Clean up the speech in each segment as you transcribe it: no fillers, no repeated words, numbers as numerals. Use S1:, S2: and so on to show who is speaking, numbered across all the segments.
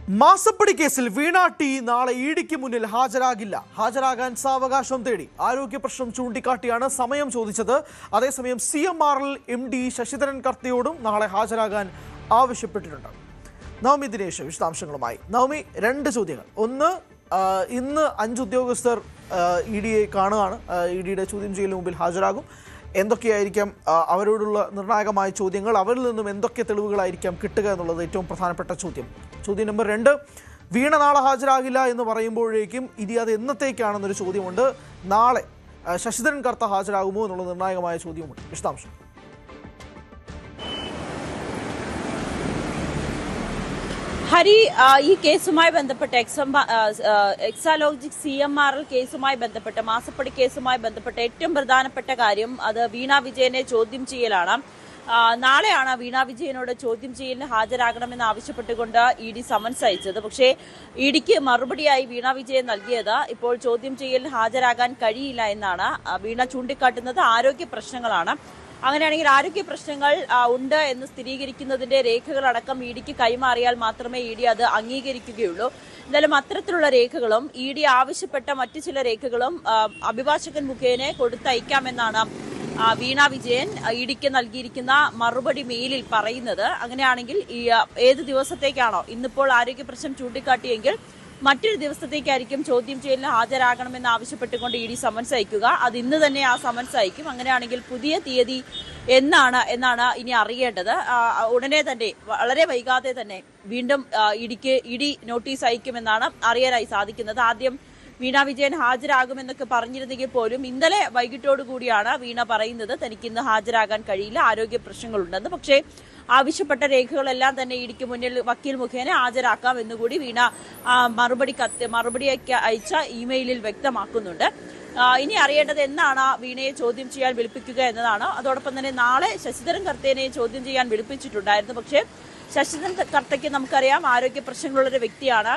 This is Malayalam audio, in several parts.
S1: മാസപ്പടി കേസിൽ വീണ ടി നാളെ ഇഡിക്ക് മുന്നിൽ ഹാജരാകാൻ സാവകാശം തേടി ആരോഗ്യ പ്രശ്നം ചൂണ്ടിക്കാട്ടിയാണ് സമയം ചോദിച്ചത്. അതേസമയം CMRL MD ശശിധരൻ കർത്തയോടും നാളെ ഹാജരാകാൻ ആവശ്യപ്പെട്ടിട്ടുണ്ട്. നവമി ദിനേശ് വിശദാംശങ്ങളുമായി. നവമി, രണ്ട് ചോദ്യങ്ങൾ. ഒന്ന്, ഇന്ന് 5 ഉദ്യോഗസ്ഥർ EDയെ കാണുകയാണ്. EDയുടെ ചോദ്യം ചെയ്യലിന് മുമ്പിൽ ഹാജരാകും. എന്തൊക്കെയായിരിക്കാം അവരോടുള്ള നിർണായകമായ ചോദ്യങ്ങൾ, അവരിൽ നിന്നും എന്തൊക്കെ തെളിവുകളായിരിക്കാം കിട്ടുക എന്നുള്ളത് ഏറ്റവും പ്രധാനപ്പെട്ട ചോദ്യം. ചോദ്യം നമ്പർ 2, വീണ നാളെ ഹാജരാകില്ല എന്ന് പറയുമ്പോഴേക്കും ഇനി അത് എന്നത്തേക്കാണെന്നൊരു ചോദ്യമുണ്ട്. നാളെ ശശിധരൻ കർത്ത ഹാജരാകുമോ എന്നുള്ള നിർണായകമായ ചോദ്യമുണ്ട്. വിശദാംശം.
S2: ഹരി, ഈ കേസുമായി ബന്ധപ്പെട്ട് എക്സാലോജിക് CMRL കേസുമായി ബന്ധപ്പെട്ട്, മാസപ്പടി കേസുമായി ബന്ധപ്പെട്ട് ഏറ്റവും പ്രധാനപ്പെട്ട കാര്യം അത് വീണ വിജയനെ ചോദ്യം ചെയ്യലാണ്. നാളെയാണ് വീണ വിജയനോട് ചോദ്യം ചെയ്യലിന് ഹാജരാകണമെന്ന് ആവശ്യപ്പെട്ടുകൊണ്ട് ED സമൻസ് അയച്ചത്. പക്ഷേ EDക്ക് മറുപടിയായി വീണ വിജയൻ നൽകിയത് ഇപ്പോൾ ചോദ്യം ചെയ്യലിന് ഹാജരാകാൻ കഴിയില്ല എന്നാണ്. വീണ ചൂണ്ടിക്കാട്ടുന്നത് ആരോഗ്യ പ്രശ്നങ്ങളാണ്. അങ്ങനെയാണെങ്കിൽ ആരോഗ്യ പ്രശ്നങ്ങൾ ഉണ്ട് എന്ന് സ്ഥിരീകരിക്കുന്നതിന്റെ രേഖകളടക്കം EDക്ക് കൈമാറിയാൽ മാത്രമേ ED അത് അംഗീകരിക്കുകയുള്ളൂ. എന്തായാലും അത്തരത്തിലുള്ള രേഖകളും ED ആവശ്യപ്പെട്ട മറ്റു ചില രേഖകളും അഭിഭാഷകൻ മുഖേന കൊടുത്തയക്കാമെന്നാണ് വീണ വിജയൻ EDക്ക് നൽകിയിരിക്കുന്ന മറുപടി മെയിലിൽ പറയുന്നത്. അങ്ങനെയാണെങ്കിൽ ഏത് ദിവസത്തേക്കാണോ ഇന്നിപ്പോൾ ആരോഗ്യ പ്രശ്നം ചൂണ്ടിക്കാട്ടിയെങ്കിൽ മറ്റൊരു ദിവസത്തേക്കായിരിക്കും ചോദ്യം ചെയ്യലിന് ഹാജരാകണമെന്ന് ആവശ്യപ്പെട്ടുകൊണ്ട് ED സമൻസ് അയക്കുക. അത് ഇന്ന് തന്നെ ആ സമൻസ് അയക്കും. അങ്ങനെയാണെങ്കിൽ പുതിയ തീയതി എന്നാണ് ഇനി അറിയേണ്ടത്. ഉടനെ തന്നെ, വളരെ വൈകാതെ തന്നെ വീണ്ടും ED നോട്ടീസ് അയക്കുമെന്നാണ് അറിയാനായി സാധിക്കുന്നത്. ആദ്യം വീണ വിജയൻ ഹാജരാകുമെന്നൊക്കെ പറഞ്ഞിരുന്നെങ്കിൽ പോലും ഇന്നലെ വൈകിട്ടോടുകൂടിയാണ് വീണ പറയുന്നത് തനിക്ക് ഇന്ന് ഹാജരാകാൻ കഴിയില്ല, ആരോഗ്യ പ്രശ്നങ്ങളുണ്ടെന്ന്. പക്ഷേ ആവശ്യപ്പെട്ട രേഖകളെല്ലാം തന്നെ EDക്ക് മുന്നിൽ വക്കീൽ മുഖേന ഹാജരാക്കാം എന്നുകൂടി വീണ മറുപടി അയച്ച ഇമെയിലിൽ വ്യക്തമാക്കുന്നുണ്ട്. ഇനി അറിയേണ്ടത് എന്നാണ് വീണയെ ചോദ്യം ചെയ്യാൻ വിളിപ്പിക്കുക എന്നതാണ്. അതോടൊപ്പം തന്നെ നാളെ ശശിധരൻ കർത്തേനെ ചോദ്യം ചെയ്യാൻ വിളിപ്പിച്ചിട്ടുണ്ടായിരുന്നു. പക്ഷേ ശശിധരൻ കർത്തയ്ക്ക് നമുക്കറിയാം ആരോഗ്യ പ്രശ്നങ്ങളുള്ളൊരു വ്യക്തിയാണ്.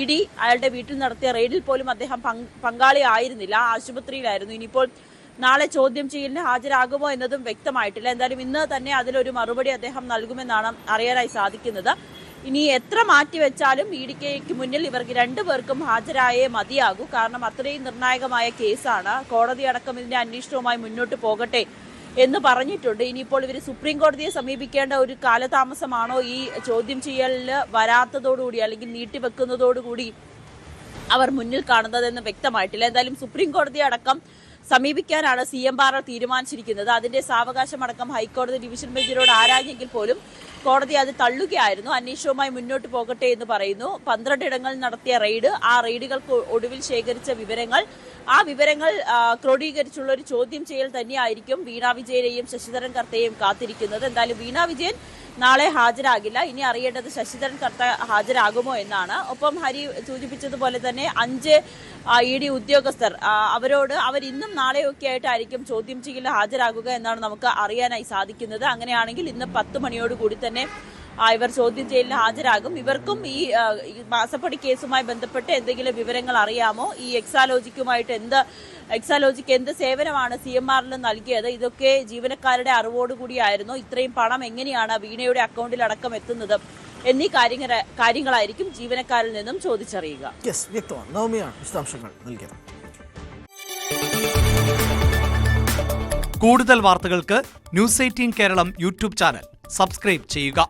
S2: ED അയാളുടെ വീട്ടിൽ നടത്തിയ റെയ്ഡിൽ പോലും അദ്ദേഹം പങ്കാളിയായിരുന്നില്ല, ആശുപത്രിയിലായിരുന്നു. ഇനിയിപ്പോൾ നാളെ ചോദ്യം ചെയ്യലിന് ഹാജരാകുമോ എന്നതും വ്യക്തമായിട്ടില്ല. എന്തായാലും ഇന്ന് തന്നെ അതിലൊരു മറുപടി അദ്ദേഹം നൽകുമെന്നാണ് അറിയാനായി സാധിക്കുന്നത്. ഇനി എത്ര മാറ്റിവെച്ചാലും EDക്ക് മുന്നിൽ ഇവർക്ക് രണ്ടുപേർക്കും ഹാജരായേ മതിയാകൂ. കാരണം അത്രയും നിർണായകമായ കേസാണ്. കോടതി അടക്കം ഇതിന്റെ അന്വേഷണവുമായി മുന്നോട്ട് പോകട്ടെ എന്ന് പറഞ്ഞിട്ടുണ്ട്. ഇനിയിപ്പോൾ ഇവർ സുപ്രീം കോടതിയെ സമീപിക്കേണ്ട ഒരു കാലതാമസമാണോ ഈ ചോദ്യം ചെയ്യലിന് വരാത്തതോടുകൂടി അല്ലെങ്കിൽ നീട്ടിവെക്കുന്നതോടുകൂടി അവർ മുന്നിൽ കാണുന്നതെന്ന് വ്യക്തമായിട്ടില്ല. എന്തായാലും സുപ്രീം കോടതി അടക്കം സമീപിക്കാനാണ് CMRL തീരുമാനിച്ചിരിക്കുന്നത്. അതിന്റെ സാവകാശമടക്കം ഹൈക്കോടതി ഡിവിഷൻ ബെഞ്ചിനോട് ആരാഞ്ഞെങ്കിൽ പോലും കോടതി അത് തള്ളുകയായിരുന്നു. അന്വേഷണവുമായി മുന്നോട്ട് പോകട്ടെ എന്ന് പറയുന്നു. 12 ഇടങ്ങളിൽ നടത്തിയ റെയ്ഡ്, ആ റെയ്ഡുകൾക്ക് ഒടുവിൽ ശേഖരിച്ച ആ വിവരങ്ങൾ ക്രോഡീകരിച്ചുള്ള ഒരു ചോദ്യം ചെയ്യൽ തന്നെയായിരിക്കും വീണ വിജയനെയും ശശിധരൻ കർത്തയെയും കാത്തിരിക്കുന്നത്. എന്തായാലും വീണ വിജയൻ നാളെ ഹാജരാകില്ല. ഇനി അറിയേണ്ടത് ശശിധരൻ കർത്ത ഹാജരാകുമോ എന്നാണ്. ഒപ്പം ഹരി സൂചിപ്പിച്ചതുപോലെ തന്നെ 5 ED ഉദ്യോഗസ്ഥർ അവർ ഇന്നും നാളെയൊക്കെ ആയിട്ടായിരിക്കും ചോദ്യം ചെയ്യലിന് ഹാജരാകുക എന്നാണ് നമുക്ക് അറിയാനായി സാധിക്കുന്നത്. അങ്ങനെയാണെങ്കിൽ ഇന്ന് 10 മണിയോടുകൂടി തന്നെ ഇവർ ചോദ്യം ചെയ്യലിന് ഹാജരാകും. ഇവർക്കും ഈ മാസപ്പടി കേസുമായി ബന്ധപ്പെട്ട് എന്തെങ്കിലും വിവരങ്ങൾ അറിയാമോ, ഈ എക്സാലോജിക്ക് എന്ത് സേവനമാണ് CMRL നൽകിയത്, ഇതൊക്കെ ജീവനക്കാരുടെ അറിവോടുകൂടിയായിരുന്നു. ഇത്രയും പണം എങ്ങനെയാണ് വീണയുടെ അക്കൗണ്ടിൽ അടക്കം എത്തുന്നത് എന്നീ കാര്യങ്ങളായിരിക്കും ജീവനക്കാരിൽ നിന്നും ചോദിച്ചറിയുക.
S3: കൂടുതൽ വാർത്തകൾക്ക് News 18 Keralam YouTube channel subscribe ചെയ്യുക.